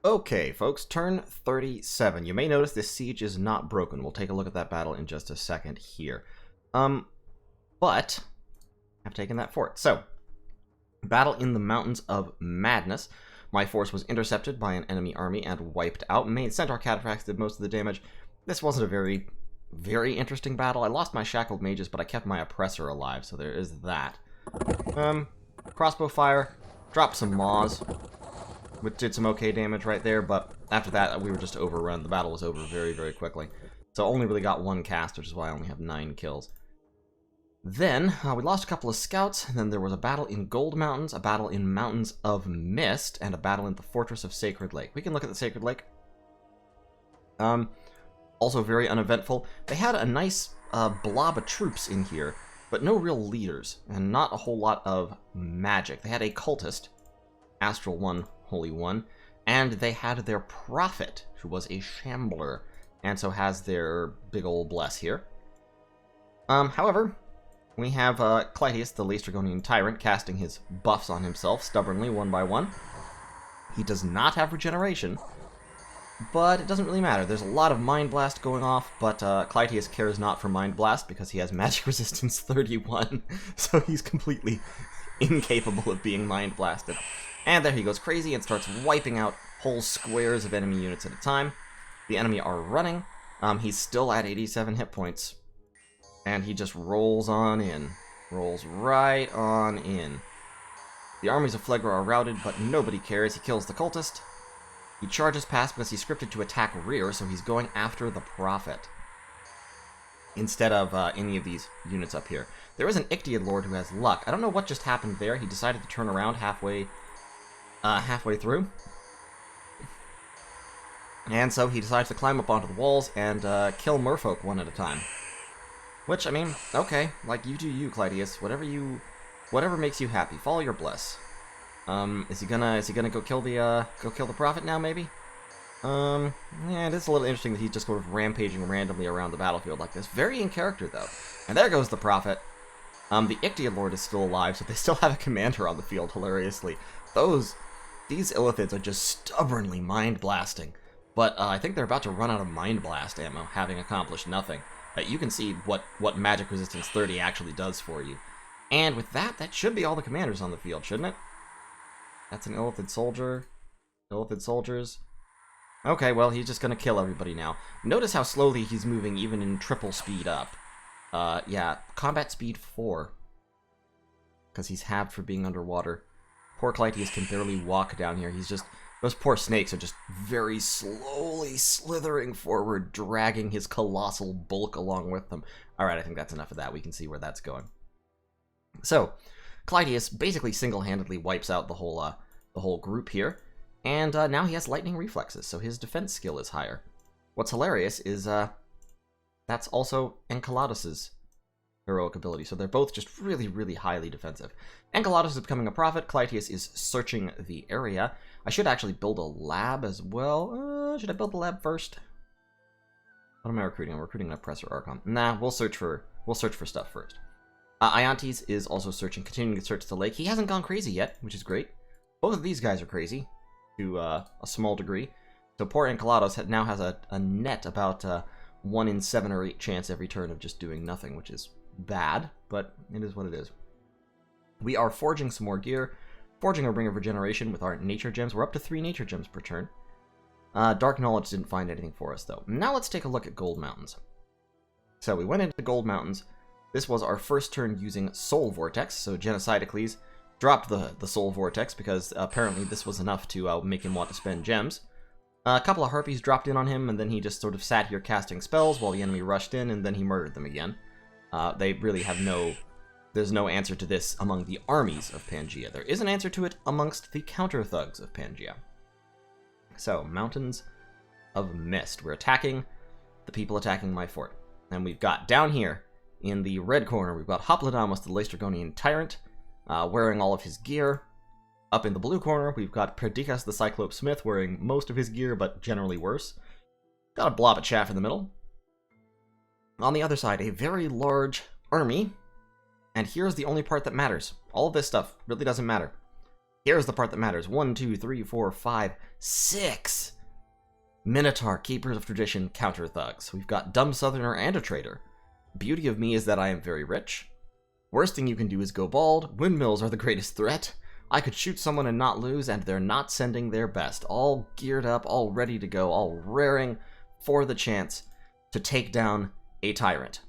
Okay, folks, turn 37. You may notice this siege is not broken. We'll take a look at that battle in just a second here. But I've taken that fort. So, battle in the Mountains of Madness. My force was intercepted by an enemy army and wiped out. Main Centaur Cataphracts did most of the damage. This wasn't a very interesting battle. I lost my shackled mages, but I kept my oppressor alive, so there is that. Crossbow fire, dropped some maws, which did some okay damage right there, but after that we were just overrun. The battle was over very quickly. So I only really got one cast, which is why I only have 9 kills. Then, we lost a couple of scouts, and then there was a battle in Gold Mountains, a battle in Mountains of Mist, and a battle in the Fortress of Sacred Lake. We can look at the Sacred Lake. Also very uneventful. They had a nice blob of troops in here, but no real leaders, and not a whole lot of magic. They had a cultist, Astral One, Holy One, and they had their prophet, who was a shambler, and so has their big ol' bless here. However, we have Clytius, the Laestrygonian tyrant, casting his buffs on himself stubbornly, one by one. He does not have regeneration, but it doesn't really matter. There's a lot of Mind Blast going off, but Clytius cares not for Mind Blast because he has Magic Resistance 31, so he's completely incapable of being Mind Blasted. And there he goes crazy and starts wiping out whole squares of enemy units at a time. The enemy are running. He's still at 87 hit points. And he just rolls on in. Rolls right on in. The armies of Phlegra are routed, but nobody cares. He kills the cultist. He charges past because he's scripted to attack rear, so he's going after the prophet instead of any of these units up here. There is an Ichthyid Lord who has luck. I don't know what just happened there. He decided to turn around halfway through. And so he decides to climb up onto the walls and kill merfolk one at a time. Which, I mean, okay, like, you do you, Clytius. Whatever makes you happy. Follow your bliss. Is he gonna go kill the prophet now, maybe? Yeah, it is a little interesting that he's just sort of rampaging randomly around the battlefield like this. Very in character, though. And there goes the prophet. The Ichthyid Lord is still alive, so they still have a commander on the field, hilariously. These Illithids are just stubbornly mind-blasting. But I think they're about to run out of Mind Blast ammo, having accomplished nothing. You can see what Magic Resistance 30 actually does for you. And with that, that should be all the commanders on the field, shouldn't it? That's an Illithid soldier. Illithid soldiers. Okay, well, he's just gonna kill everybody now. Notice how slowly he's moving, even in triple speed up. Yeah, combat speed 4. Because he's halved for being underwater. Poor Clytius can barely walk down here. He's just... Those poor snakes are just very slowly slithering forward, dragging his colossal bulk along with them. Alright, I think that's enough of that. We can see where that's going. So, Clytius basically single-handedly wipes out the whole group here, and now he has lightning reflexes, so his defense skill is higher. What's hilarious is that's also Enceladus's heroic ability, so they're both just really highly defensive. Enceladus is becoming a prophet. Clytius is searching the area. I should actually build a lab as well. Should I build the lab first? What am I recruiting? I'm recruiting an Oppressor Archon. Nah, we'll search for stuff first. Iontes is also continuing to search the lake. He hasn't gone crazy yet, which is great. Both of these guys are crazy, to a small degree. So poor Enceladus now has a net about 1 in 7 or 8 chance every turn of just doing nothing, which is bad, but it is what it is. We are forging some more gear, forging a Ring of Regeneration with our Nature Gems. We're up to 3 Nature Gems per turn. Dark Knowledge didn't find anything for us, though. Now let's take a look at Gold Mountains. So we went into Gold Mountains. This was our first turn using Soul Vortex, so Genocidicles dropped the Soul Vortex because apparently this was enough to make him want to spend gems. A couple of Harpies dropped in on him, and then he just sort of sat here casting spells while the enemy rushed in, and then he murdered them again. They really have there's no answer to this among the armies of Pangaea. There is an answer to it amongst the counter-thugs of Pangaea. So, Mountains of Mist. We're attacking the people attacking my fort. And we've got down here, in the red corner, we've got Hoplodamos, the Laestrygonian tyrant, wearing all of his gear. Up in the blue corner, we've got Perdiccas, the Cyclope Smith, wearing most of his gear, but generally worse. Got a blob of chaff in the middle. On the other side, a very large army. And here's the only part that matters. All of this stuff really doesn't matter. Here's the part that matters. 1, 2, 3, 4, 5, 6 Minotaur, Keepers of Tradition, counter thugs. We've got Dumb Southerner and a Traitor. Beauty of me is that I am very rich. Worst thing you can do is go bald. Windmills are the greatest threat. I could shoot someone and not lose, and they're not sending their best. All geared up, all ready to go, all raring for the chance to take down a tyrant.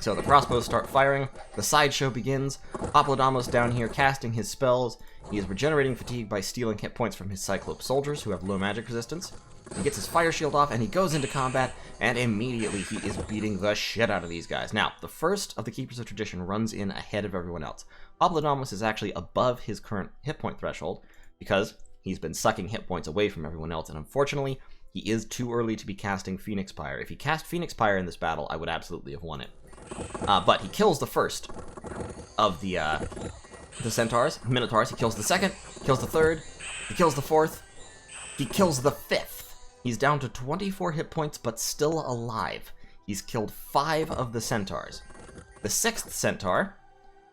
So the crossbows start firing, the sideshow begins. Hoplodamos down here casting his spells. He is regenerating fatigue by stealing hit points from his Cyclops soldiers who have low magic resistance. He gets his fire shield off and he goes into combat, and immediately he is beating the shit out of these guys. Now, the first of the Keepers of Tradition runs in ahead of everyone else. Hoplodamos is actually above his current hit point threshold because he's been sucking hit points away from everyone else, and unfortunately, he is too early to be casting Phoenix Pyre. If he cast Phoenix Pyre in this battle, I would absolutely have won it. But he kills the first of the centaurs, minotaurs. He kills the second, kills the third, he kills the fourth, he kills the fifth. He's down to 24 hit points, but still alive. He's killed 5 of the centaurs. The 6th centaur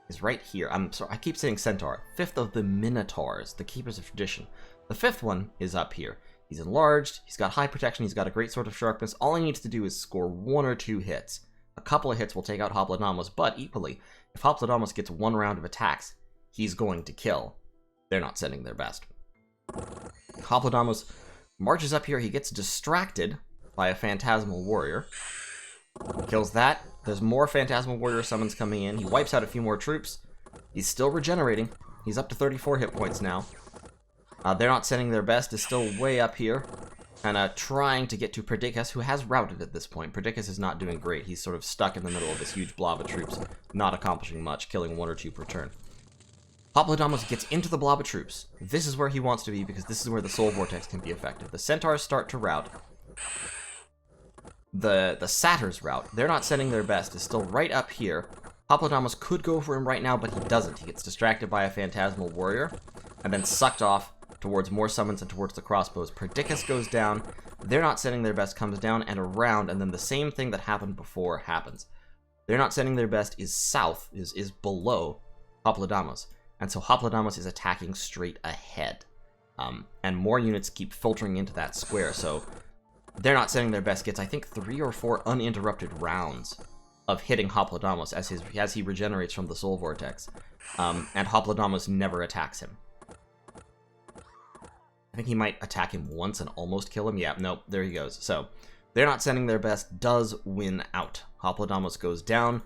is right here. I'm sorry, I keep saying centaur. 5th of the minotaurs, the Keepers of Tradition. The 5th one is up here. He's enlarged, he's got high protection, he's got a great sword of sharpness. All he needs to do is score 1 or 2 hits. A couple of hits will take out Hoplodamos, but equally, if Hoplodamos gets 1 round of attacks, he's going to kill. They're not sending their best. Hoplodamos marches up here, he gets distracted by a Phantasmal Warrior. Kills that. There's more Phantasmal Warrior summons coming in. He wipes out a few more troops. He's still regenerating. He's up to 34 hit points now. They're not sending their best, is still way up here. And trying to get to Perdiccas, who has routed at this point. Perdiccas is not doing great. He's sort of stuck in the middle of this huge blob of troops, not accomplishing much, killing 1 or 2 per turn. Hoplodamos gets into the blob of troops. This is where he wants to be, because this is where the Soul Vortex can be effective. The Centaurs start to rout. The Satyrs rout. They're not sending their best. Is still right up here. Hoplodamos could go for him right now, but he doesn't. He gets distracted by a Phantasmal Warrior, and then sucked off towards more summons and towards the crossbows. Perdiccas goes down. They're not sending their best, comes down and around, and then the same thing that happened before happens. They're not sending their best is south, is below Hoplodamos. And so Hoplodamos is attacking straight ahead. And more units keep filtering into that square, so they're not sending their best. Gets, I think, 3 or 4 uninterrupted rounds of hitting Hoplodamos as he regenerates from the Soul Vortex. And Hoplodamos never attacks him. I think he might attack him once and almost kill him. Yeah, nope, there he goes. So, they're not sending their best, does win out. Hoplodamos goes down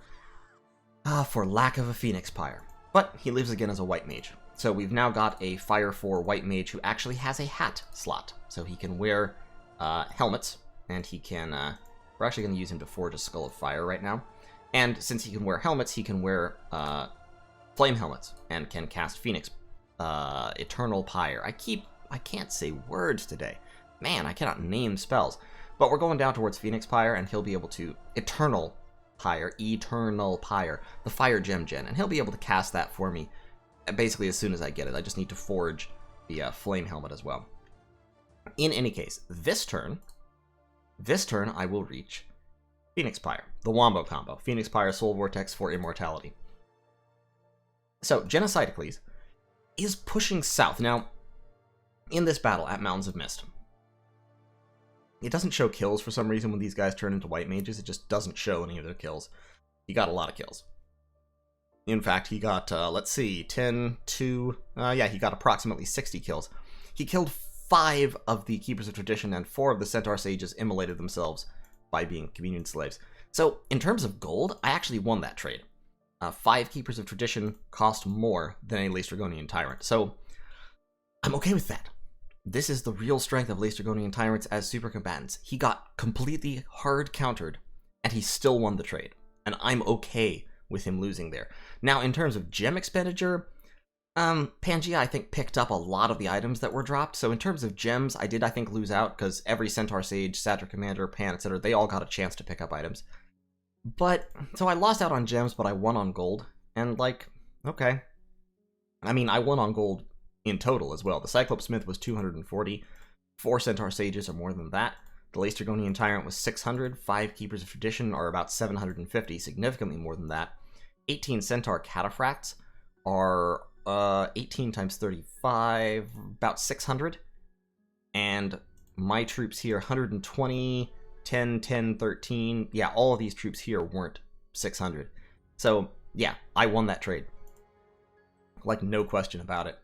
for lack of a Phoenix Pyre. But he lives again as a white mage. So we've now got a Fire 4 white mage who actually has a hat slot. So he can wear helmets, and he can... we're actually going to use him to forge a Skull of Fire right now. And since he can wear helmets, he can wear flame helmets, and can cast Phoenix Eternal Pyre. I can't say words today. Man, I cannot name spells. But we're going down towards Phoenix Pyre, and he'll be able to Eternal Pyre, the Fire Gem Gen, and he'll be able to cast that for me basically as soon as I get it. I just need to forge the Flame Helmet as well. In any case, this turn I will reach Phoenix Pyre, the Wombo combo. Phoenix Pyre, Soul Vortex for immortality. So, Genocidicles is pushing south. Now, in this battle at Mountains of Mist, it doesn't show kills for some reason when these guys turn into white mages. It just doesn't show any of their kills. He got a lot of kills. In fact, he got, let's see, 10, 2... yeah, he got approximately 60 kills. He killed 5 of the Keepers of Tradition, and 4 of the Centaur Sages immolated themselves by being communion slaves. So, in terms of gold, I actually won that trade. 5 Keepers of Tradition cost more than a Laestrygonian Tyrant. So, I'm okay with that. This is the real strength of Laestrygonian Tyrants as super combatants. He got completely hard countered, and he still won the trade. And I'm okay with him losing there. Now, in terms of gem expenditure, Pangaea, I think, picked up a lot of the items that were dropped. So in terms of gems, I did, I think, lose out, because every Centaur Sage, Satyr Commander, Pan, etc., they all got a chance to pick up items. But, so I lost out on gems, but I won on gold. And, like, okay. I mean, I won on gold in total as well. The Cyclops Smith was 240. 4 Centaur Sages are more than that. The Laestrygonian Tyrant was 600. 5 Keepers of Tradition are about 750, significantly more than that. 18 Centaur Cataphracts are 18 times 35, about 600. And my troops here, 120, 10, 10, 13. Yeah, all of these troops here weren't 600. So, yeah, I won that trade. Like, no question about it.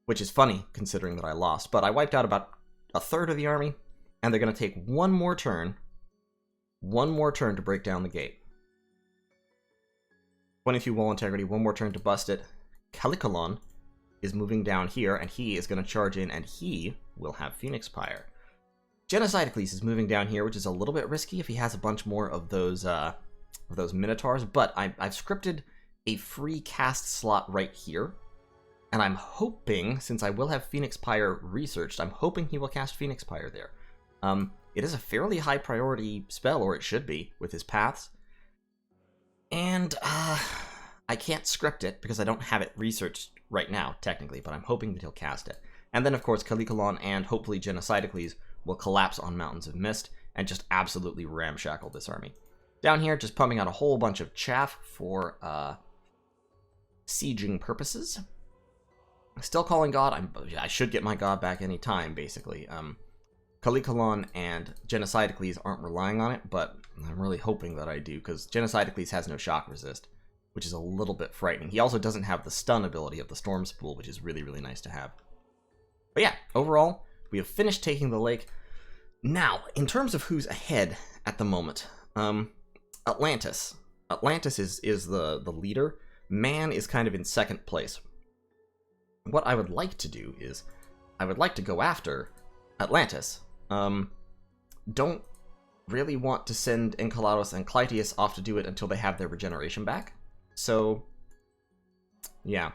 Which is funny, considering that I lost. But I wiped out about a third of the army, and they're going to take one more turn to break down the gate. 22 wall integrity, one more turn to bust it. Calicolon is moving down here, and he is going to charge in, and he will have Phoenix Pyre. Genocidicles is moving down here, which is a little bit risky if he has a bunch more of those Minotaurs, but I've scripted a free cast slot right here, and I'm hoping, since I will have Phoenix Pyre researched, I'm hoping he will cast Phoenix Pyre there. It is a fairly high priority spell, or it should be, with his paths. And, I can't script it because I don't have it researched right now, technically, but I'm hoping that he'll cast it. And then, of course, Calicolon and hopefully Genocidicles will collapse on Mountains of Mist and just absolutely ramshackle this army. Down here, just pumping out a whole bunch of chaff for sieging purposes. Still calling God. I should get my God back any time, basically. Calicolon and Genocidicles aren't relying on it, but I'm really hoping that I do, because Genocidicles has no shock resist, which is a little bit frightening. He also doesn't have the stun ability of the Storm Spool, which is really, really nice to have. But yeah, overall, we have finished taking the lake. Now, in terms of who's ahead at the moment, Atlantis. Atlantis is the leader. Man is kind of in second place. What I would like to do is, I would like to go after Atlantis. Don't really want to send Enceladus and Clytius off to do it until they have their regeneration back. So, yeah.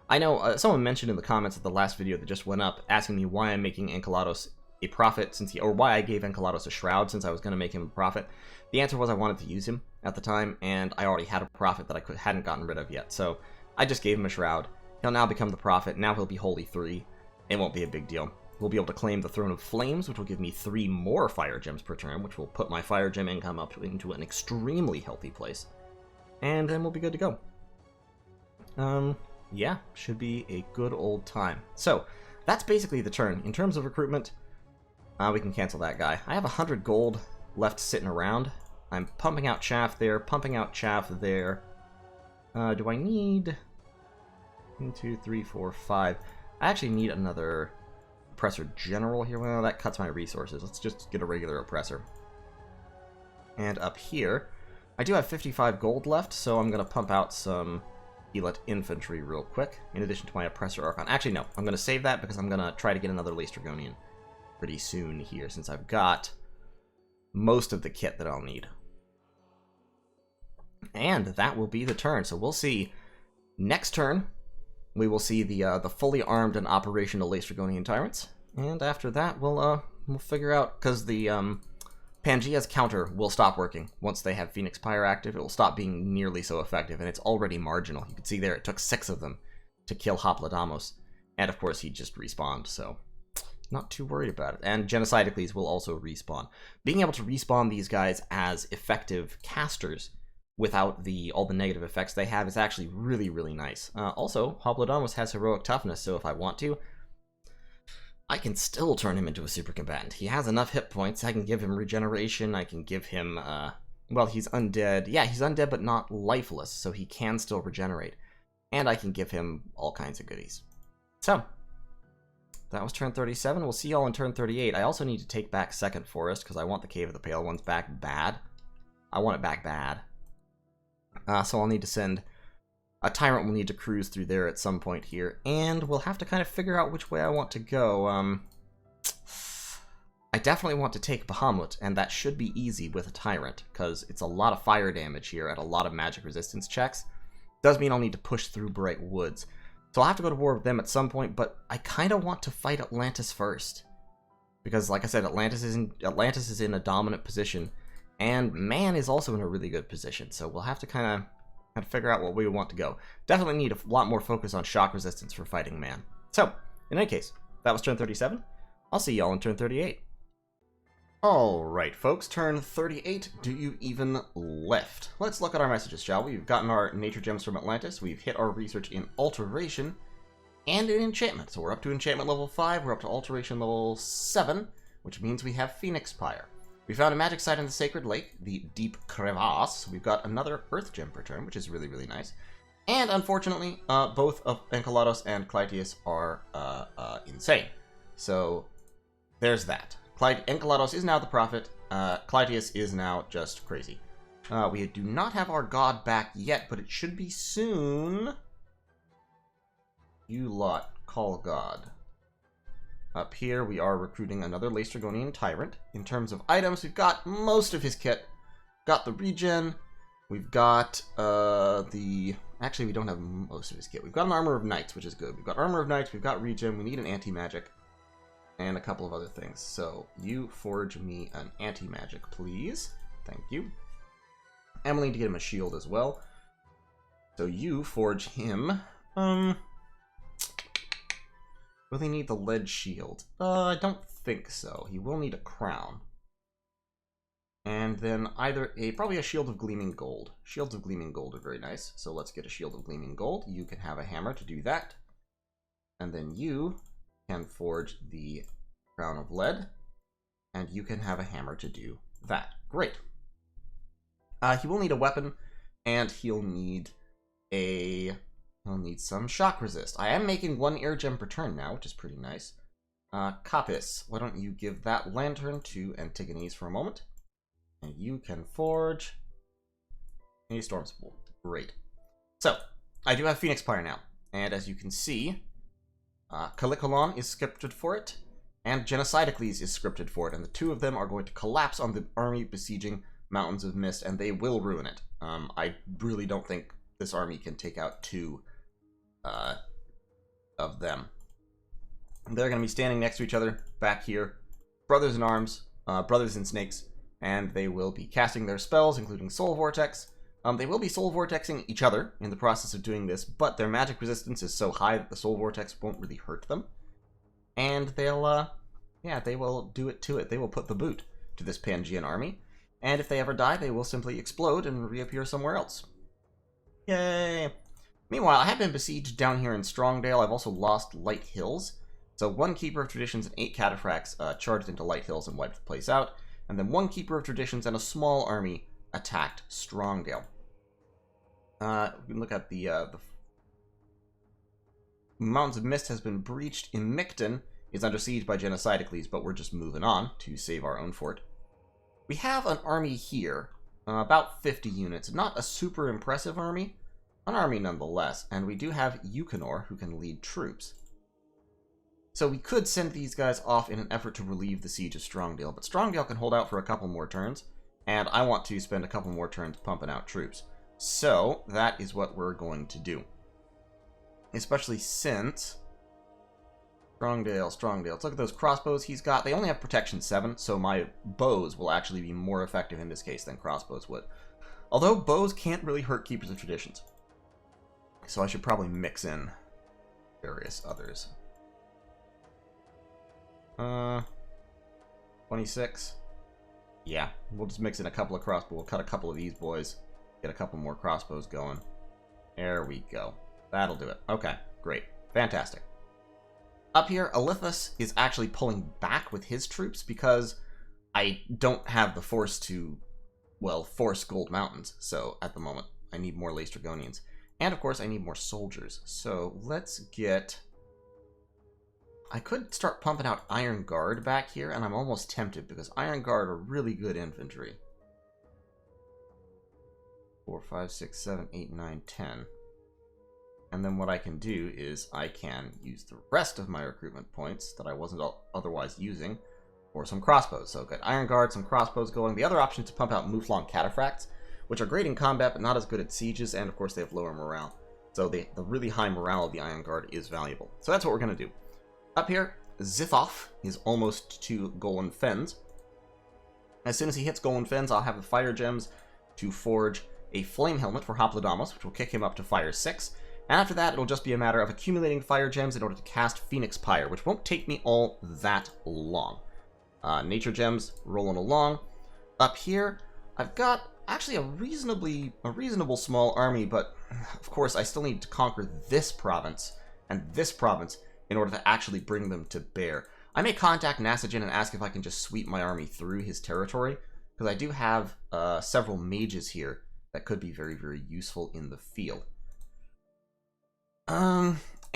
I know someone mentioned in the comments of the last video that just went up, asking me why I'm making Enceladus a prophet, or why I gave Enceladus a shroud since I was going to make him a prophet. The answer was I wanted to use him at the time, and I already had a prophet that I hadn't gotten rid of yet. So, I just gave him a shroud. He'll now become the prophet. Now he'll be Holy 3. It won't be a big deal. We'll be able to claim the Throne of Flames, which will give me 3 more Fire Gems per turn, which will put my Fire Gem income up into an extremely healthy place. And then we'll be good to go. Yeah, should be a good old time. So, that's basically the turn. In terms of recruitment, we can cancel that guy. I have 100 gold left sitting around. I'm pumping out chaff there, pumping out chaff there. Do I need 1, 2, 3, 4, 5? I actually need another oppressor general here. Well, that cuts my resources. Let's just get a regular oppressor. And up here, I do have 55 gold left, so I'm going to pump out some Elite Infantry real quick, in addition to my Oppressor Archon. Actually, no, I'm going to save that because I'm going to try to get another Laestrygonian pretty soon here, since I've got most of the kit that I'll need. And that will be the turn, so we'll see. Next turn, we will see the fully armed and operational Laestrygonian Tyrants, and after that, we'll figure out, because the Pangaea's counter will stop working once they have Phoenix Pyre active. It will stop being nearly so effective, and it's already marginal. You can see there, it took 6 of them to kill Hoplodamos, and of course he just respawned, so not too worried about it. And Genocidicles will also respawn. Being able to respawn these guys as effective casters without all the negative effects they have is actually really, really nice. Also, Hoplodamos has heroic toughness, so if I want to, I can still turn him into a super combatant. He has enough hit points. I can give him regeneration. I can give him, well, he's undead. Yeah, he's undead, but not lifeless, so he can still regenerate. And I can give him all kinds of goodies. So, that was turn 37. We'll see y'all in turn 38. I also need to take back Second Forest, because I want the Cave of the Pale Ones back bad. I want it back bad. So I'll need to send... A Tyrant will need to cruise through there at some point here, and we'll have to kind of figure out which way I want to go. I definitely want to take Bahamut, and that should be easy with a Tyrant, because it's a lot of fire damage here at a lot of magic resistance checks. Does mean I'll need to push through Bright Woods. So I'll have to go to war with them at some point, but I kind of want to fight Atlantis first. Because, like I said, Atlantis is in a dominant position, and Man is also in a really good position, so we'll have to kind of figure out what we want to go. Definitely need a lot more focus on shock resistance for fighting Man. So, in any case, that was turn 37. I'll see y'all in turn 38. Alright, folks, turn 38, do you even lift? Let's look at our messages, shall we? We've gotten our nature gems from Atlantis, we've hit our research in alteration, and in enchantment. So we're up to enchantment level 5, we're up to alteration level 7, which means we have Phoenix Pyre. We found a magic site in the Sacred Lake, the Deep Crevasse. We've got another Earth Gem per turn, which is really, really nice. And unfortunately, both of Enceladus and Clytius are insane. So there's that. Enceladus is now the prophet. Clytius is now just crazy. We do not have our god back yet, but it should be soon. You lot, call god. Up here, we are recruiting another Laestrygonian tyrant. In terms of items, we've got most of his kit. Got the regen. We've got the... Actually, we don't have most of his kit. We've got an Armor of Knights, which is good. We've got Armor of Knights, we've got regen, we need an anti-magic. And a couple of other things. So, you forge me an anti-magic, please. Thank you. And we'll need to get him a shield as well. So you forge him... Will he need the lead shield? I don't think so. He will need a crown. And then probably a shield of gleaming gold. Shields of gleaming gold are very nice. So let's get a shield of gleaming gold. You can have a hammer to do that. And then you can forge the crown of lead, and you can have a hammer to do that. Great. He will need a weapon, and he'll need some shock resist. I am making 1 air gem per turn now, which is pretty nice. Copis, why don't you give that lantern to Antigones for a moment, and you can forge a storm spool. Great. So, I do have Phoenix Pyre now, and as you can see, Calicolon is scripted for it, and Genocidicles is scripted for it, and the two of them are going to collapse on the army besieging Mountains of Mist, and they will ruin it. I really don't think this army can take out 2 of them. They're going to be standing next to each other back here, brothers in arms, brothers in snakes, and they will be casting their spells, including Soul Vortex. They will be Soul Vortexing each other in the process of doing this, but their magic resistance is so high that the Soul Vortex won't really hurt them. And they'll, they will do it to it. They will put the boot to this Pangaean army. And if they ever die, they will simply explode and reappear somewhere else. Yay! Meanwhile, I have been besieged down here in Strongdale. I've also lost Light Hills. So 1 Keeper of Traditions and 8 Cataphracts charged into Light Hills and wiped the place out. And then 1 Keeper of Traditions and a small army attacked Strongdale. We can look at the Mountains of Mist has been breached. In Mictlan is under siege by Genocidicles, but we're just moving on to save our own fort. We have an army here, about 50 units. Not a super impressive army, an army nonetheless. And we do have Eukonor, who can lead troops. So we could send these guys off in an effort to relieve the siege of Strongdale, but Strongdale can hold out for a couple more turns, and I want to spend a couple more turns pumping out troops. So that is what we're going to do. Especially since Strongdale. Let's look at those crossbows he's got. They only have protection 7, so my bows will actually be more effective in this case than crossbows would. Although bows can't really hurt Keepers of Traditions. So I should probably mix in various others. 26. Yeah, we'll just mix in a couple of crossbows. We'll cut a couple of these boys. Get a couple more crossbows going. There we go. That'll do it. Okay, great. Fantastic. Up here, Alythus is actually pulling back with his troops because I don't have the force to, well, force Gold Mountains. So, at the moment, I need more Laestrygonians. And, of course, I need more soldiers. So, let's get... I could start pumping out Iron Guard back here, and I'm almost tempted because Iron Guard are really good infantry. 4, 5, 6, 7, 8, 9, 10. And then what I can do is I can use the rest of my recruitment points that I wasn't otherwise using for some crossbows. So good Iron Guard, some crossbows going. The other option is to pump out Mouflon Cataphracts, which are great in combat but not as good at sieges, and of course they have lower morale. So the really high morale of the Iron Guard is valuable. So that's what we're going to do. Up here, Zithoff is almost to Golan Fens. As soon as he hits Golan Fens, I'll have the fire gems to forge a flame helmet for Hoplodamos, which will kick him up to fire 6. And after that, it'll just be a matter of accumulating fire gems in order to cast Phoenix Pyre, which won't take me all that long. Nature gems rolling along. Up here, I've got actually a reasonable small army, but of course I still need to conquer this province and this province in order to actually bring them to bear. I may contact Nasajin and ask if I can just sweep my army through his territory, because I do have several mages here that could be very, very useful in the field.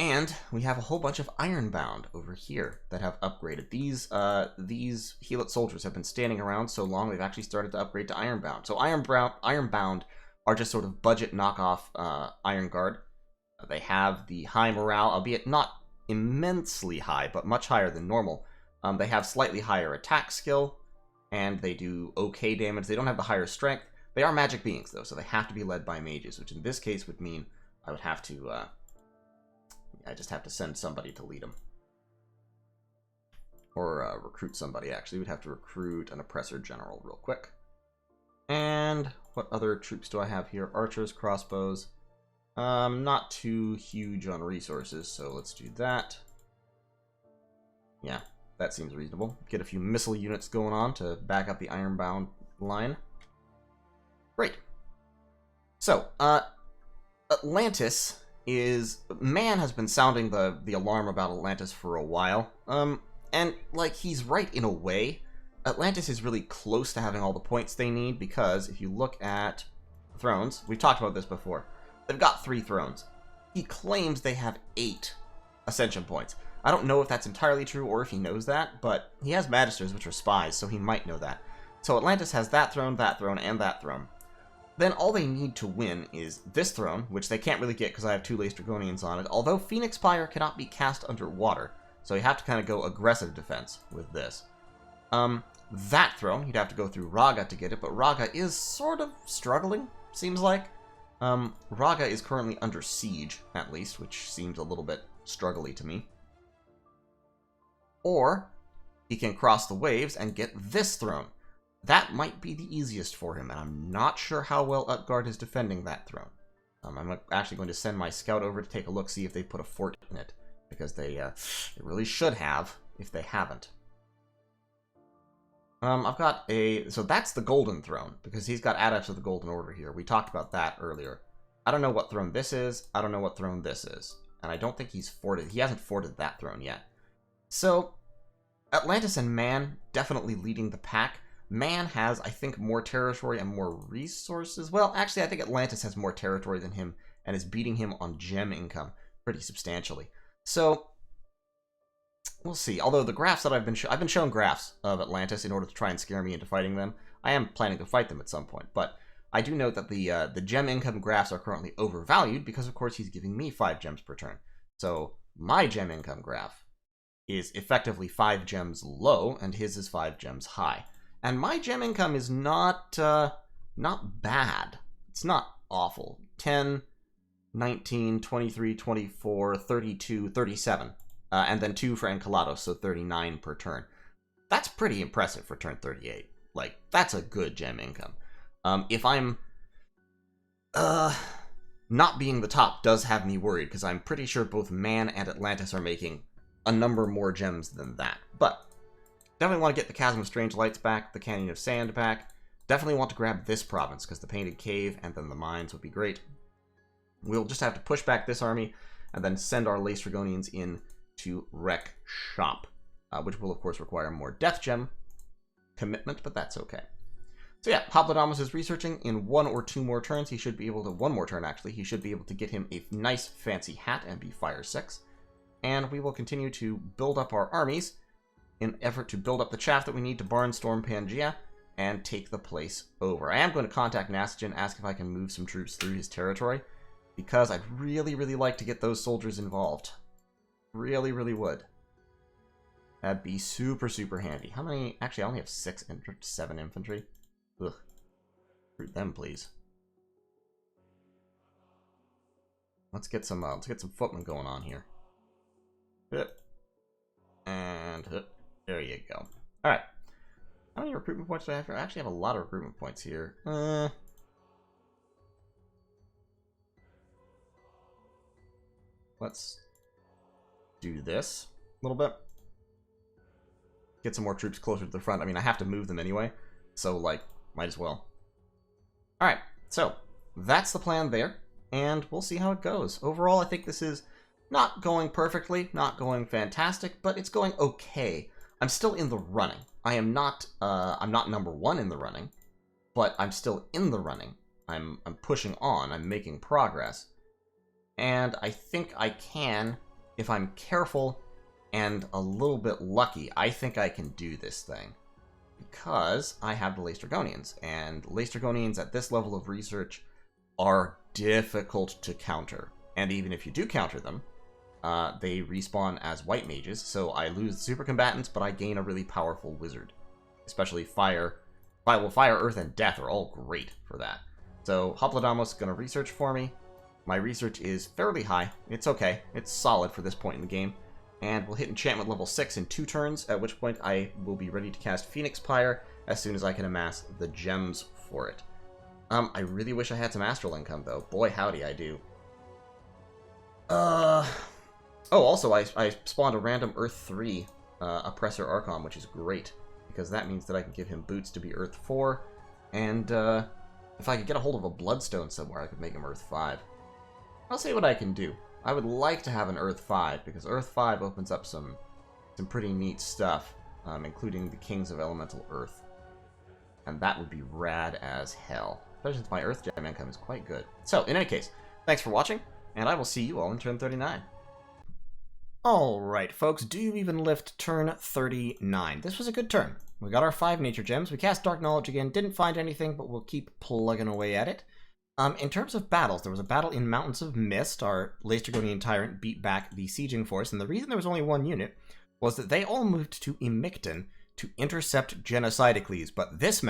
And we have a whole bunch of Ironbound over here that have upgraded. These Helot soldiers have been standing around so long, they've actually started to upgrade to Ironbound. So Ironbound are just sort of budget knockoff Iron Guard. They have the high morale, albeit not immensely high, but much higher than normal. They have slightly higher attack skill, and they do okay damage. They don't have the higher strength. They are magic beings, though, so they have to be led by mages, which in this case would mean I would have to... I just have to send somebody to lead them. Or recruit somebody, actually. We'd have to recruit an oppressor general real quick. And what other troops do I have here? Archers, crossbows. Not too huge on resources, so let's do that. Yeah, that seems reasonable. Get a few missile units going on to back up the Ironbound line. Great. So, Atlantis... Man has been sounding the alarm about Atlantis for a while. And, like, he's right in a way. Atlantis is really close to having all the points they need, because if you look at thrones, we've talked about this before, they've got 3 thrones. He claims they have 8 ascension points. I don't know if that's entirely true or if he knows that, but he has magisters, which are spies, so he might know that. So Atlantis has that throne, and that throne. Then all they need to win is this throne, which they can't really get because I have 2 laced Dragonians on it, although Phoenix Spire cannot be cast underwater, so you have to kind of go aggressive defense with this. That throne, you'd have to go through Ragha to get it, but Ragha is sort of struggling, seems like. Ragha is currently under siege, at least, which seems a little bit struggly to me. Or, he can cross the waves and get this throne. That might be the easiest for him, and I'm not sure how well Utgard is defending that throne. I'm actually going to send my scout over to take a look, see if they put a fort in it, because they really should have, if they haven't. I've got so that's the Golden Throne, because he's got Adepts of the Golden Order here. We talked about that earlier. I don't know what throne this is, I don't know what throne this is, and I don't think he hasn't forted that throne yet. So, Atlantis and Man definitely leading the pack. Man has, I think, more territory and more resources. Well, actually, I think Atlantis has more territory than him and is beating him on gem income pretty substantially. So, we'll see. Although the graphs that I've been shown graphs of Atlantis in order to try and scare me into fighting them. I am planning to fight them at some point, but I do note that the gem income graphs are currently overvalued because, of course, he's giving me 5 gems per turn. So, my gem income graph is effectively 5 gems low, and his is 5 gems high. And my gem income is not bad. It's not awful. 10, 19, 23, 24, 32, 37. And then 2 for Enceladus, so 39 per turn. That's pretty impressive for turn 38. Like, that's a good gem income. If I'm... not being the top does have me worried, because I'm pretty sure both Man and Atlantis are making a number more gems than that. But... definitely want to get the Chasm of Strange Lights back, the Canyon of Sand back. Definitely want to grab this province, because the Painted Cave and then the mines would be great. We'll just have to push back this army, and then send our Laced Dragonians in to wreck shop. Which will, of course, require more Death Gem commitment, but that's okay. So yeah, Hoplodamos is researching. In 1 or 2 more turns, he should be able to... 1 more turn, actually. He should be able to get him a nice, fancy hat and be Fire 6. And we will continue to build up our armies in effort to build up the chaff that we need to barnstorm Pangaea and take the place over. I am going to contact Nasajin, ask if I can move some troops through his territory, because I'd really, really like to get those soldiers involved. Really, really would. That'd be super, super handy. How many? Actually, I only have 7 infantry. Ugh. Recruit them, please. Let's get some footmen going on here. And there you go. All right. How many recruitment points do I have here? I actually have a lot of recruitment points here. Let's do this a little bit. get some more troops closer to the front. I mean, I have to move them anyway, so, like, might as well. Alright, so, that's the plan there, and we'll see how it goes. Overall, I think this is not going perfectly, not going fantastic, but it's going okay. I'm still in the running. I'm not number one in the running, but I'm still in the running. I'm pushing on, I'm making progress. And I think I can, if I'm careful and a little bit lucky, I think I can do this thing. Because I have the Laestrygonians, and Laestrygonians at this level of research are difficult to counter. And even if you do counter them, they respawn as white mages, so I lose super combatants, but I gain a really powerful wizard. Especially fire, earth, and death are all great for that. So Hoplodamos is going to research for me. My research is fairly high. It's okay. It's solid for this point in the game. And we'll hit enchantment level 6 in 2 turns, at which point I will be ready to cast Phoenix Pyre as soon as I can amass the gems for it. I really wish I had some astral income, though. Boy, howdy, I do. Oh, also, I spawned a random Earth 3 Oppressor Archon, which is great, because that means that I can give him boots to be Earth 4, and if I could get a hold of a Bloodstone somewhere, I could make him Earth 5. I'll see what I can do. I would like to have an Earth 5, because Earth 5 opens up some pretty neat stuff, including the Kings of Elemental Earth. And that would be rad as hell. Especially since my Earth Gem income is quite good. So, in any case, thanks for watching, and I will see you all in turn 39. Alright, folks, DoYouEvenLift turn 39. This was a good turn. We got our 5 nature gems. We cast Dark Knowledge again. Didn't find anything, but we'll keep plugging away at it. In terms of battles, there was a battle in Mountains of Mist. Our Laestrygonian Tyrant beat back the sieging force, and the reason there was only 1 unit was that they all moved to Mictlan to intercept Genocidicles. But this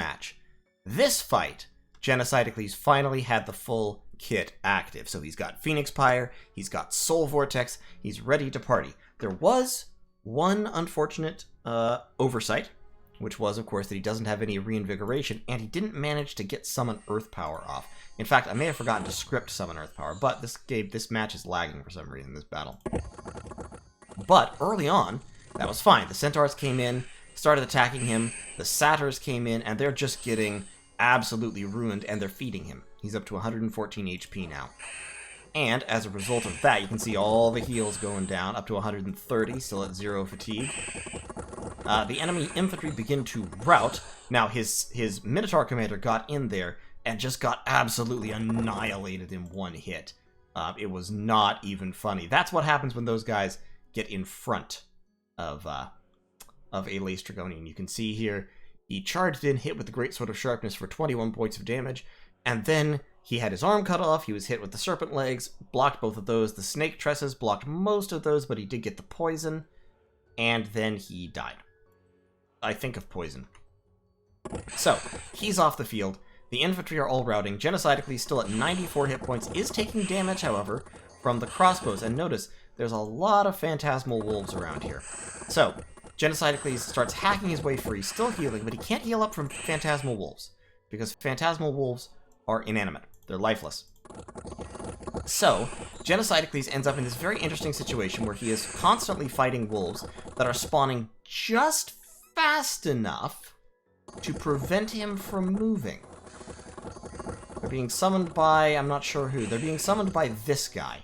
fight, Genocidicles finally had the full kit active. So he's got Phoenix Pyre, he's got Soul Vortex, he's ready to party. There was one unfortunate oversight, which was, of course, that he doesn't have any reinvigoration, and he didn't manage to get Summon Earth Power off. In fact, I may have forgotten to script Summon Earth Power, but this match is lagging for some reason, this battle. But early on, that was fine. The Centaurs came in, started attacking him, the Satyrs came in, and they're just getting absolutely ruined, and they're feeding him. He's up to 114 HP now. And as a result of that, you can see all the heals going down, up to 130, still at 0 fatigue. The enemy infantry begin to rout. Now, his Minotaur commander got in there and just got absolutely annihilated in 1 hit. It was not even funny. That's what happens when those guys get in front of a Laestrygonian. You can see here, he charged in, hit with the Great Sword of Sharpness for 21 points of damage, and then he had his arm cut off, he was hit with the Serpent Legs, blocked both of those, the Snake Tresses blocked most of those, but he did get the poison, and then he died. I think of poison. So, he's off the field, the infantry are all routing, Genocidically still at 94 hit points, is taking damage, however, from the crossbows, and notice, there's a lot of Phantasmal Wolves around here. So, Genocidicles starts hacking his way free, still healing, but he can't heal up from Phantasmal Wolves, because Phantasmal Wolves are inanimate. They're lifeless. So, Genocidicles ends up in this very interesting situation where he is constantly fighting wolves that are spawning just fast enough to prevent him from moving. They're being summoned by, I'm not sure who, they're being summoned by this guy.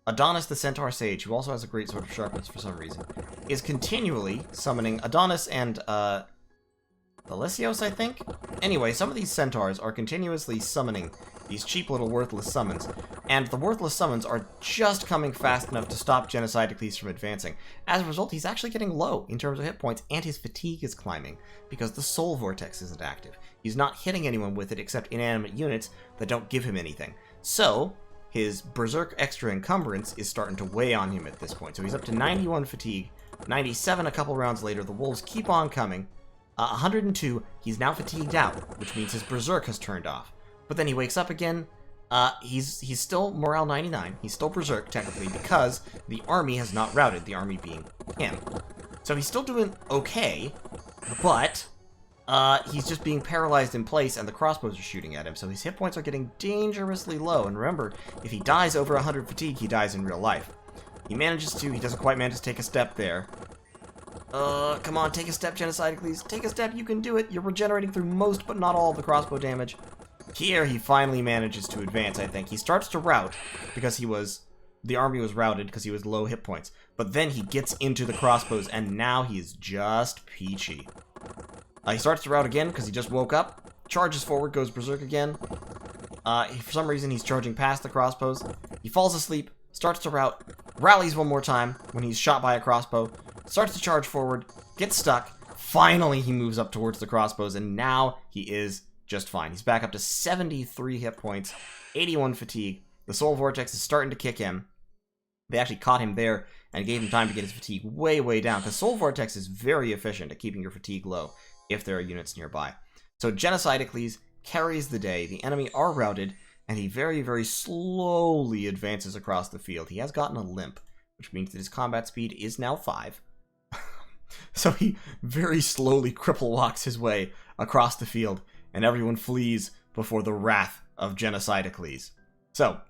Adonis the Centaur Sage, who also has a Great Sword of Sharpness for some reason, is continually summoning Adonis and, Delicios, I think? Anyway, some of these centaurs are continuously summoning these cheap little worthless summons, and the worthless summons are just coming fast enough to stop Genocidicles from advancing. As a result, he's actually getting low in terms of hit points, and his fatigue is climbing, because the Soul Vortex isn't active. He's not hitting anyone with it except inanimate units that don't give him anything. So, his Berserk Extra Encumbrance is starting to weigh on him at this point. So he's up to 91 fatigue, 97 a couple rounds later, the wolves keep on coming. 102, he's now fatigued out, which means his Berserk has turned off. But then he wakes up again, he's still Morale 99, he's still Berserk, technically, because the army has not routed, the army being him. So he's still doing okay, but he's just being paralyzed in place, and the crossbows are shooting at him, so his hit points are getting dangerously low, and remember, if he dies over 100 fatigue, he dies in real life. He doesn't quite manage to take a step there. Come on, take a step, Genocidicles. Take a step, you can do it. You're regenerating through most, but not all of the crossbow damage. Here, he finally manages to advance, I think. He starts to rout, because the army was routed because he was low hit points. But then he gets into the crossbows, and now he is just peachy. He starts to rout again, because he just woke up. Charges forward, goes berserk again. For some reason, he's charging past the crossbows. He falls asleep, starts to rout, rallies one more time when he's shot by a crossbow, starts to charge forward, gets stuck. Finally, he moves up towards the crossbows, and now he is just fine. He's back up to 73 hit points, 81 fatigue. The Soul Vortex is starting to kick in. They actually caught him there and gave him time to get his fatigue way, way down, because Soul Vortex is very efficient at keeping your fatigue low if there are units nearby. So Genocidicles carries the day. The enemy are routed, and he very, very slowly advances across the field. He has gotten a limp, which means that his combat speed is now 5. So he very slowly cripple walks his way across the field, and everyone flees before the wrath of Genocidicles. So,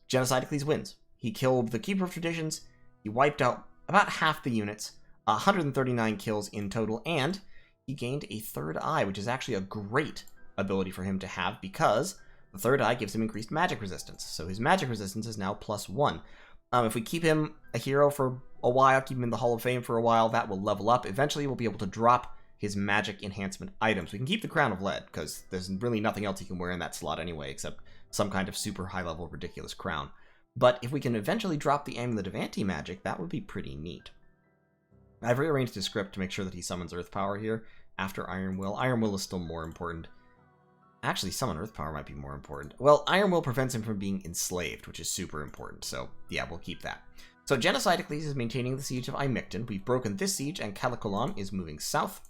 Genocidicles wins. He killed the Keeper of Traditions, he wiped out about half the units, 139 kills in total, and he gained a third eye, which is actually a great ability for him to have, because the third eye gives him increased magic resistance. So his magic resistance is now +1. If we keep him a hero for a while, keep him in the Hall of Fame for a while, that will level up. Eventually, we'll be able to drop his magic enhancement items. We can keep the Crown of Lead, because there's really nothing else he can wear in that slot anyway, except some kind of super high-level ridiculous crown. But if we can eventually drop the Amulet of Anti-Magic, that would be pretty neat. I've rearranged his script to make sure that he summons Earth Power here after Iron Will. Iron Will is still more important. Actually, Summon Earth Power might be more important. Well, Iron Will prevents him from being enslaved, which is super important, so yeah, we'll keep that. So Genocidicles is maintaining the siege of Mictlan. We've broken this siege, and Calicolon is moving south.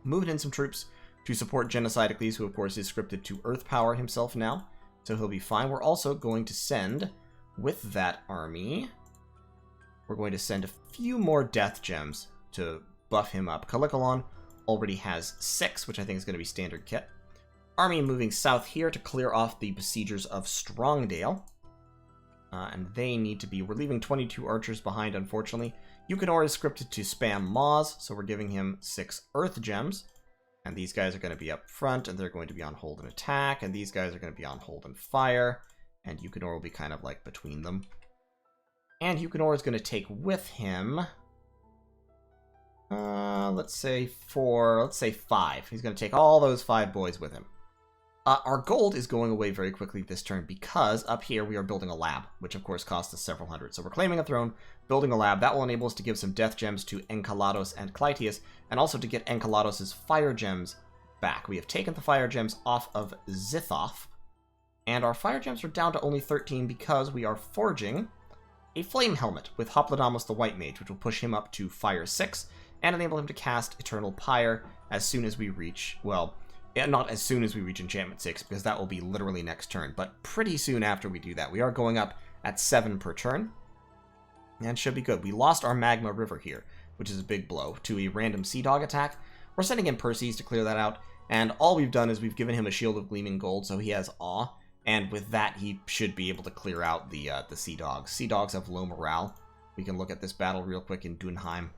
Moving in some troops to support Genocidicles, who of course is scripted to Earth Power himself now, so he'll be fine. We're also going to send, with that army, we're going to send a few more Death Gems to buff him up. Calicolon already has 6, which I think is going to be standard kit. Army moving south here to clear off the besiegers of Strongdale. And they need to be... We're leaving 22 archers behind, unfortunately. Yukonor is scripted to spam Maws, so we're giving him 6 Earth Gems. And these guys are going to be up front, and they're going to be on hold and attack. And these guys are going to be on hold and fire. And Yukonor will be kind of like between them. And Yukonor is going to take with him... let's say 5. He's going to take all those 5 boys with him. Our gold is going away very quickly this turn because up here we are building a lab, which of course costs us several hundred. So we're claiming a throne, building a lab. That will enable us to give some death gems to Enceladus and Clytius, and also to get Enceladus' fire gems back. We have taken the fire gems off of Zithoff, and our fire gems are down to only 13 because we are forging a flame helmet with Hoplodamos the White Mage, which will push him up to fire 6 and enable him to cast Eternal Pyre as soon as we reach, well, not as soon as we reach Enchantment 6, because that will be literally next turn, but pretty soon after we do that. We are going up at 7 per turn, and should be good. We lost our Magma River here, which is a big blow, to a random Sea Dog attack. We're sending in Perseus to clear that out, and all we've done is we've given him a Shield of Gleaming Gold, so he has Awe, and with that he should be able to clear out the Sea Dogs. Sea Dogs have low morale. We can look at this battle real quick in Dunheim.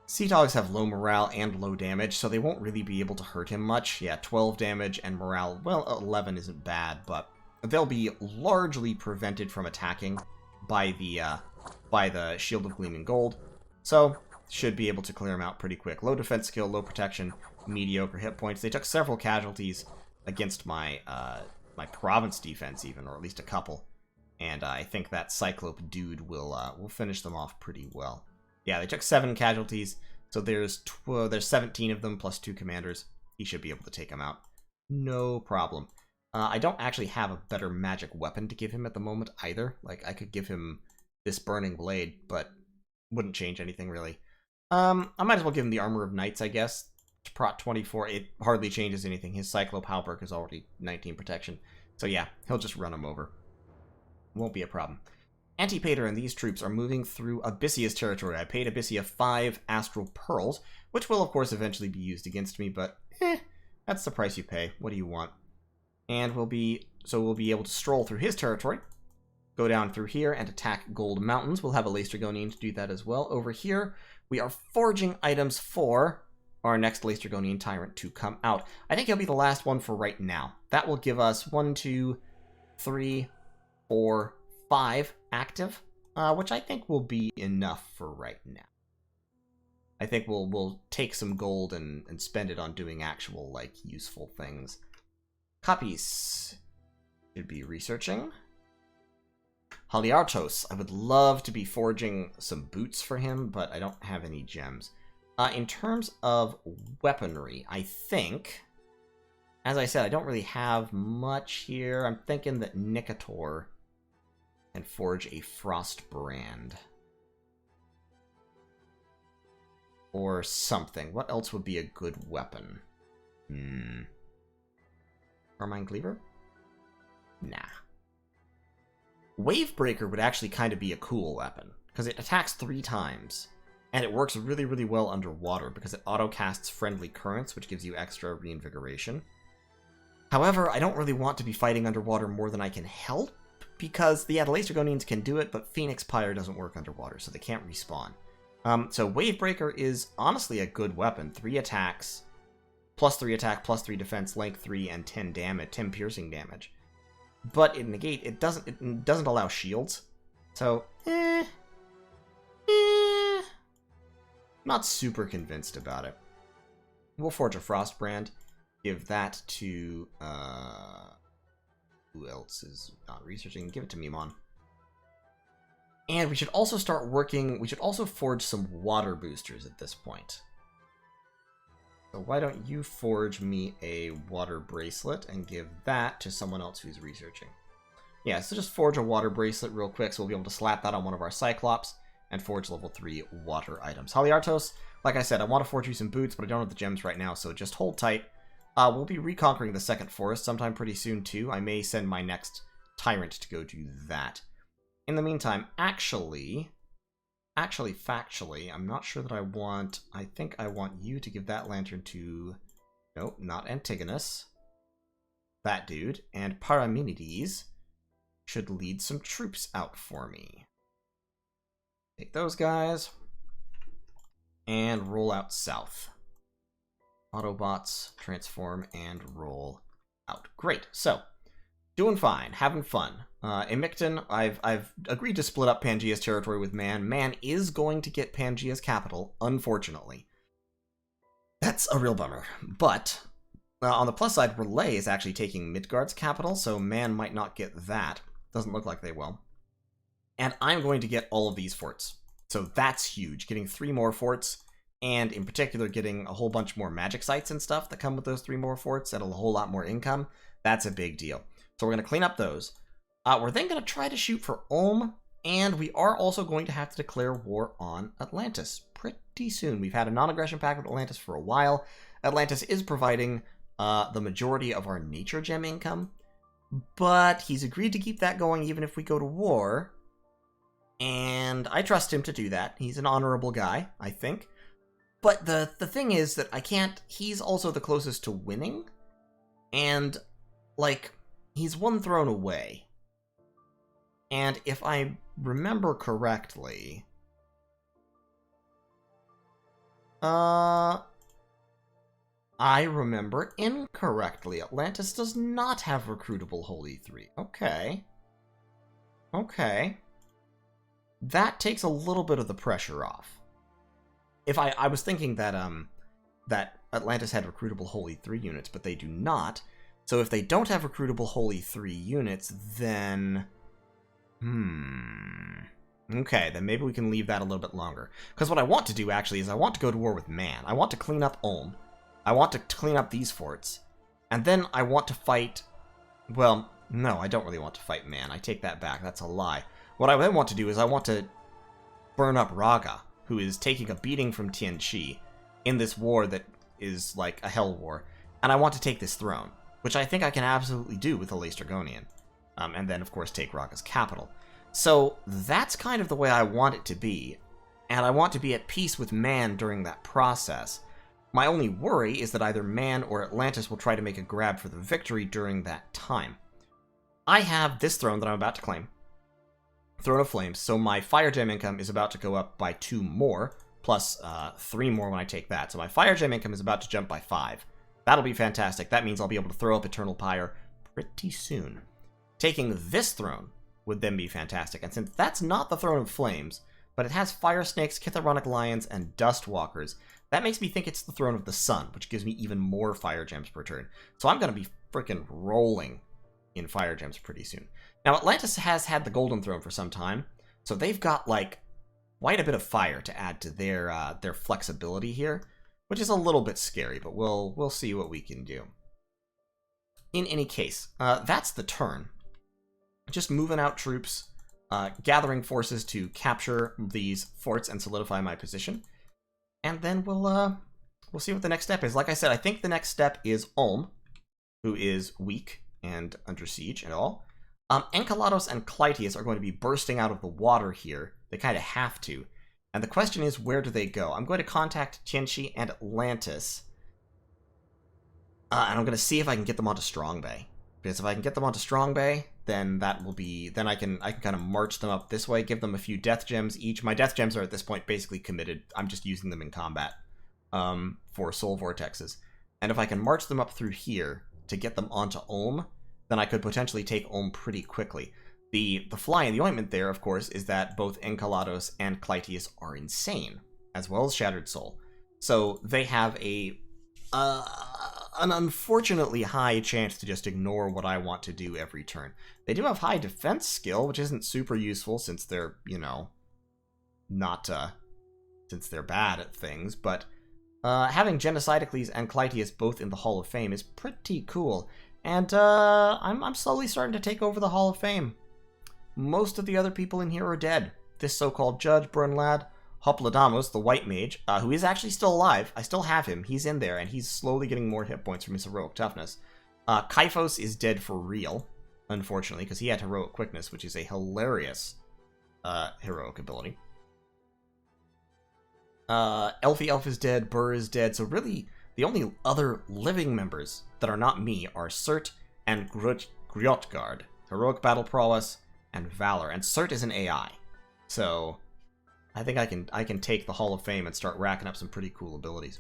Sea Dogs have low morale and low damage, so they won't really be able to hurt him much. Yeah, 12 damage and morale, well, 11 isn't bad, but they'll be largely prevented from attacking by the Shield of Gleaming Gold, so should be able to clear him out pretty quick. Low defense skill, low protection, mediocre hit points. They took several casualties against my my province defense even, or at least a couple, and I think that Cyclope dude will finish them off pretty well. Yeah, they took 7 casualties, so there's 17 of them plus 2 commanders. He should be able to take them out. No problem. I don't actually have a better magic weapon to give him at the moment either. Like, I could give him this Burning Blade, but wouldn't change anything really. I might as well give him the Armor of Knights, I guess. Prot 24, it hardly changes anything. His Cyclope Halberd is already 19 protection. So yeah, he'll just run him over. Won't be a problem. Antipater and these troops are moving through Abyssia's territory. I paid Abysia 5 Astral Pearls, which will of course eventually be used against me, but that's the price you pay. What do you want? And we'll be able to stroll through his territory, go down through here and attack Gold Mountains. We'll have a Laestrygonian to do that as well. Over here, we are forging items for our next Laestrygonian Tyrant to come out. I think he'll be the last one for right now. That will give us 1, 2, 3, 4, 5 active, which I think will be enough for right now. I think we'll take some gold and spend it on doing actual, like, useful things. Copies. Should be researching. Haliartos. I would love to be forging some boots for him, but I don't have any gems. In terms of weaponry, I think, as I said, I don't really have much here. I'm thinking that Nikator can forge a frost brand. Or something. What else would be a good weapon? Carmine Cleaver? Nah. Wavebreaker would actually kind of be a cool weapon, because it attacks 3 times, and it works really, really well underwater, because it auto-casts Friendly Currents, which gives you extra reinvigoration. However, I don't really want to be fighting underwater more than I can help, because the Laestrygonians can do it, but Phoenix Pyre doesn't work underwater, so they can't respawn. So Wavebreaker is honestly a good weapon. 3 attacks, plus 3 attack, plus 3 defense, length 3, and 10 damage, 10 piercing damage. But in negate, it doesn't allow shields. So, not super convinced about it. We'll forge a frost brand. Give that to who else is not researching? Give it to Mimon. And we should also start working, we should also forge some water boosters at this point. So why don't you forge me a water bracelet and give that to someone else who's researching. Yeah, so just forge a water bracelet real quick so we'll be able to slap that on one of our Cyclops and forge level 3 water items. Haliartos, like I said, I want to forge you some boots, but I don't have the gems right now, so just hold tight. We'll be reconquering the second forest sometime pretty soon too. I may send my next tyrant to go do that. In the meantime, factually, I'm not sure that I think I want you to give that lantern to, nope, not Antigonus. That dude. And Paramenides should lead some troops out for me. Take those guys. And roll out south. Autobots, transform, and roll out. Great. So, doing fine, having fun. In Mictlan, I've agreed to split up Pangaea's territory with Man. Man is going to get Pangaea's capital, unfortunately. That's a real bummer. But, on the plus side, Relay is actually taking Midgard's capital, so Man might not get that. Doesn't look like they will. And I'm going to get all of these forts. So that's huge, getting 3 more forts, and in particular getting a whole bunch more magic sites and stuff that come with those 3 more forts at a whole lot more income. That's a big deal. So we're going to clean up those. We're then going to try to shoot for Ulm, and we are also going to have to declare war on Atlantis pretty soon. We've had a non-aggression pact with Atlantis for a while. Atlantis is providing the majority of our nature gem income, but he's agreed to keep that going even if we go to war, and I trust him to do that. He's an honorable guy, I think. But the thing is that I can't... He's also the closest to winning, and, like, he's 1 throne away. And if I remember correctly... I remember incorrectly. Atlantis does not have recruitable Holy 3. Okay. Okay. That takes a little bit of the pressure off. If I was thinking that that Atlantis had recruitable Holy 3 units, but they do not. So if they don't have recruitable Holy 3 units, then... Okay, then maybe we can leave that a little bit longer. Because what I want to do, actually, is I want to go to war with Man. I want to clean up Ulm. I want to clean up these forts. And then I want to fight... Well, no, I don't really want to fight Man. I take that back. That's a lie. What I then want to do is I want to burn up Ragha, who is taking a beating from Tianqi in this war that is like a hell war. And I want to take this throne, which I think I can absolutely do with a Laestrygonian. And then, of course, take Ragha's capital. So that's kind of the way I want it to be. And I want to be at peace with Man during that process. My only worry is that either Man or Atlantis will try to make a grab for the victory during that time. I have this throne that I'm about to claim. Throne of Flames. So my Fire Gem income is about to go up by 2 more, plus 3 more when I take that. So my Fire Gem income is about to jump by 5. That'll be fantastic. That means I'll be able to throw up Eternal Pyre pretty soon. Taking this throne would then be fantastic. And since that's not the Throne of Flames, but it has Fire Snakes, Chithoronic Lions, and Dust Walkers, that makes me think it's the Throne of the Sun, which gives me even more Fire Gems per turn. So I'm going to be freaking rolling in Fire Gems pretty soon. Now, Atlantis has had the Golden Throne for some time, so they've got, like, quite a bit of fire to add to their flexibility here, which is a little bit scary, but we'll see what we can do. In any case, that's the turn. Just moving out troops, gathering forces to capture these forts and solidify my position. And then we'll see what the next step is. Like I said, I think the next step is Ulm, who is weak and under siege and all. Enceladus and Clytius are going to be bursting out of the water here. They kind of have to. And the question is, where do they go? I'm going to contact Tianchi and Atlantis. And I'm going to see if I can get them onto Strong Bay. Because if I can get them onto Strong Bay, then that will be... Then I can kind of march them up this way, give them a few death gems each. My death gems are at this point basically committed. I'm just using them in combat for soul vortexes. And if I can march them up through here to get them onto Ulm, then I could potentially take Ulm pretty quickly. The fly in the ointment there, of course, is that both Enceladus and Clytius are insane, as well as Shattered Soul. So they have an unfortunately high chance to just ignore what I want to do every turn. They do have high defense skill, which isn't super useful since they're, you know, not, since they're bad at things, but having Genocidicles and Clytius both in the Hall of Fame is pretty cool. And I'm slowly starting to take over the Hall of Fame. Most of the other people in here are dead. This so-called Judge, Brunlad, Hopladamus, the White Mage, who is actually still alive. I still have him. He's in there, and he's slowly getting more hit points from his heroic toughness. Kyphos is dead for real, unfortunately, because he had heroic quickness, which is a hilarious heroic ability. Elfie Elf is dead, Burr is dead, so really the only other living members that are not me are Cert and Grjotgard. Heroic Battle Prowess and Valor, and Cert is an AI. So I think I can take the Hall of Fame and start racking up some pretty cool abilities.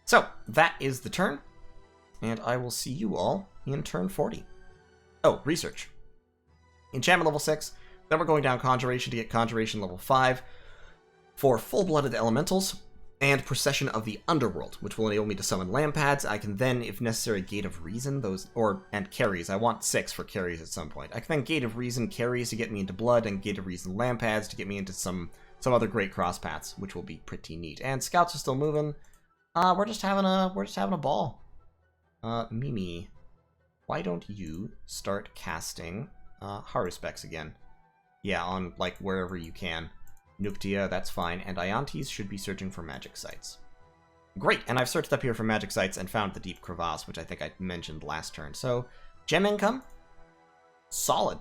So that is the turn, and I will see you all in turn 40. Oh, research. Enchantment level 6, then we're going down Conjuration to get Conjuration level 5 for Full-Blooded Elementals and Procession of the Underworld, which will enable me to summon Lampads. I can then, if necessary, Gate of Reason, and carries. I want 6 for carries at some point. I can then Gate of Reason carries to get me into Blood, and Gate of Reason Lampads to get me into some other great cross paths, which will be pretty neat. And scouts are still moving. We're just having a ball. Mimi, why don't you start casting Haruspecs again? Yeah, on like wherever you can. Nuptia, that's fine, and Iontes should be searching for magic sites. Great, and I've searched up here for magic sites and found the Deep Crevasse, which I think I mentioned last turn. So, gem income, solid.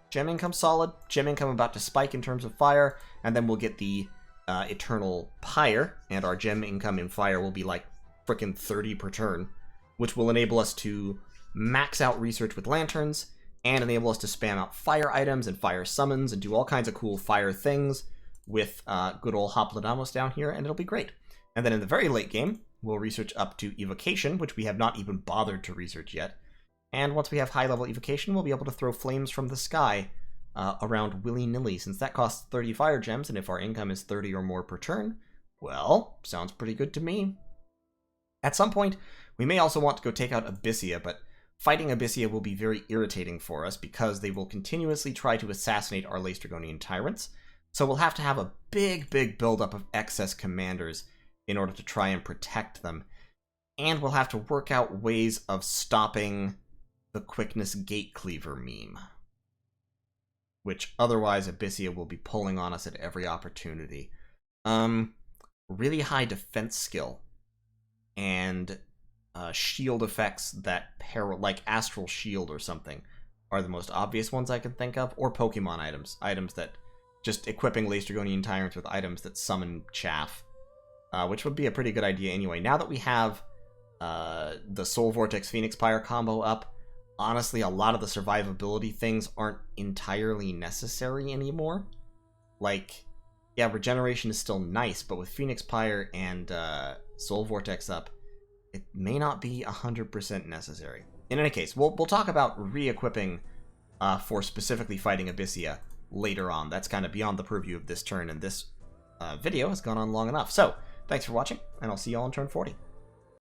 Gem income solid, gem income about to spike in terms of fire, and then we'll get the Eternal Pyre, and our gem income in fire will be like frickin' 30 per turn, which will enable us to max out research with lanterns, and enable us to spam out fire items and fire summons, and do all kinds of cool fire things with good old Hopladamus down here, and it'll be great. And then in the very late game, we'll research up to Evocation, which we have not even bothered to research yet. And once we have high-level Evocation, we'll be able to throw flames from the sky around willy-nilly, since that costs 30 fire gems, and if our income is 30 or more per turn, well, sounds pretty good to me. At some point, we may also want to go take out Abysia, but fighting Abysia will be very irritating for us, because they will continuously try to assassinate our Laestrygonian tyrants. So we'll have to have a big buildup of excess commanders in order to try and protect them. And we'll have to work out ways of stopping the Quickness Gatecleaver meme, which otherwise Abysia will be pulling on us at every opportunity. Really high defense skill and shield effects that like Astral Shield or something are the most obvious ones I can think of, or Pokemon items that just equipping Laestrygonian tyrants with items that summon chaff, which would be a pretty good idea anyway. Now that we have the Soul Vortex Phoenix Pyre combo up, honestly, a lot of the survivability things aren't entirely necessary anymore. like, yeah, regeneration is still nice, but with Phoenix Pyre and Soul Vortex up, it may not be 100% necessary. In any case, we'll talk about re-equipping for specifically fighting Abysia later on. That's kind of beyond the purview of this turn, and this video has gone on long enough. So, thanks for watching, and I'll see you all in turn 40.